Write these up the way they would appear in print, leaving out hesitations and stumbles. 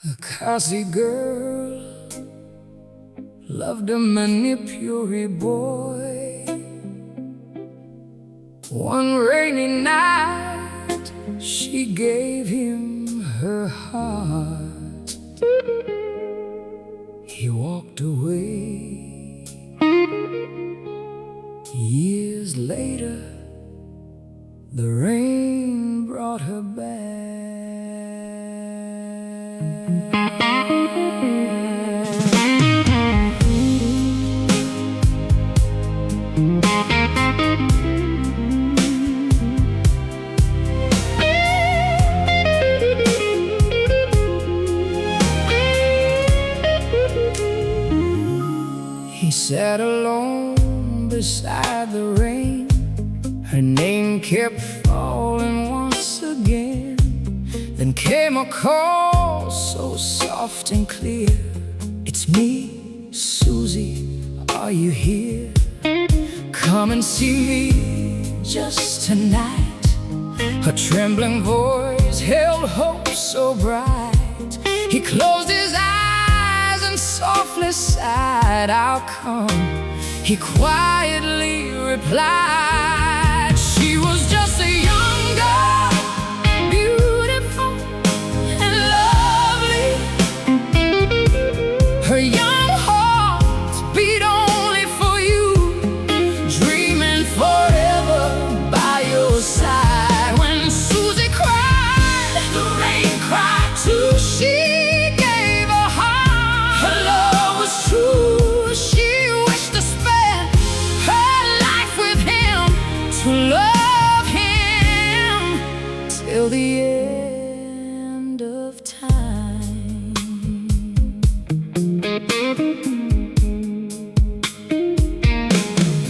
A Khasi girl loved a Manipuri boy. One rainy night she gave him her heart. He walked away. Years later, the rain brought her back. He sat alone beside the rain. Her name kept falling once again. Then came a call so soft and clear. It's me, Suzi, are you here? Come and see me just tonight. Her trembling voice held hope so bright. He closed his eyes and softly sighed, I'll come. He quietly replied. She was just a young girl, beautiful and lovely. Her young heart beat only for you, dreaming forever by your side. When Suzi cried, the rain cried too. She gave her heart, her love was true. She wished to spend her life with him, to love him till the end of time.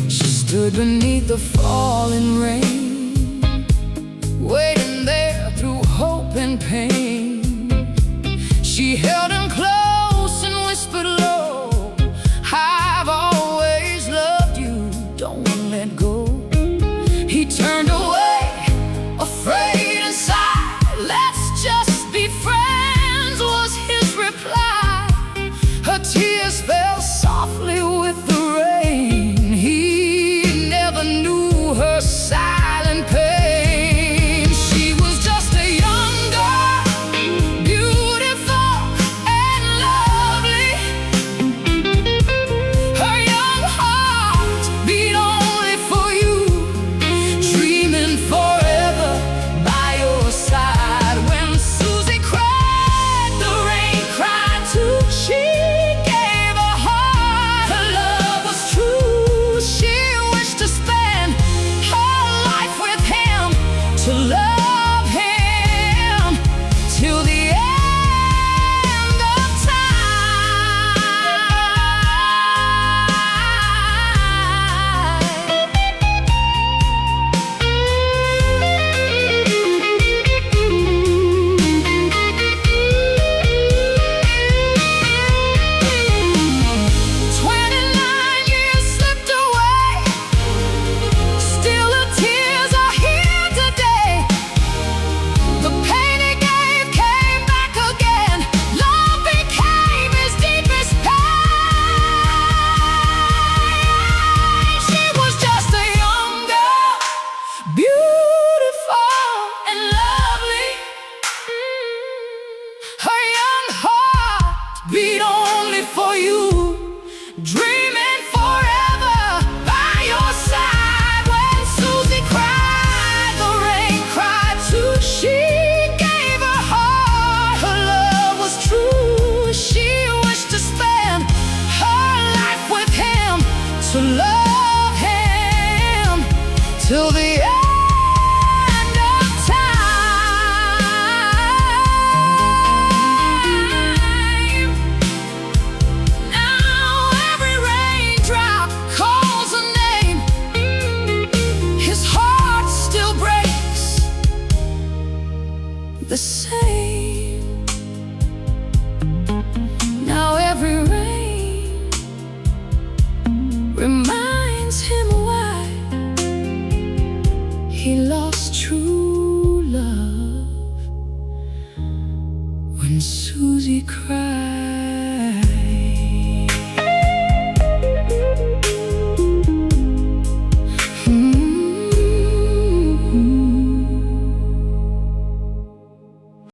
She stood beneath the falling rain, waiting there through hope and pain. She held him close and whispered low, I've always loved you, don't let go. He turned away, afraid and sighed. Let's just be friends, was his reply. Her tears fell softly with the rain. He never knew her silent pain. She was just a young girl, beautiful and lovely. Her young heart beat only for you, dreaming forever by your side. When Suzi cried, the rain cried too. She gave her heart, her love was true. She wished to spend her life with him, to love him till the end of time. "29 years slipped away, still the tears are here today. The pain he gave came back again. Love became his deepest pain." She was just a young girl, beautiful and lovely. Her young heart beat only for you, dreaming forever by your side. When Suzi cried, the rain cried too. She gave her heart, her love was true. She wished to spend her life with him, to love him till the end of time. Now when Suzi cried.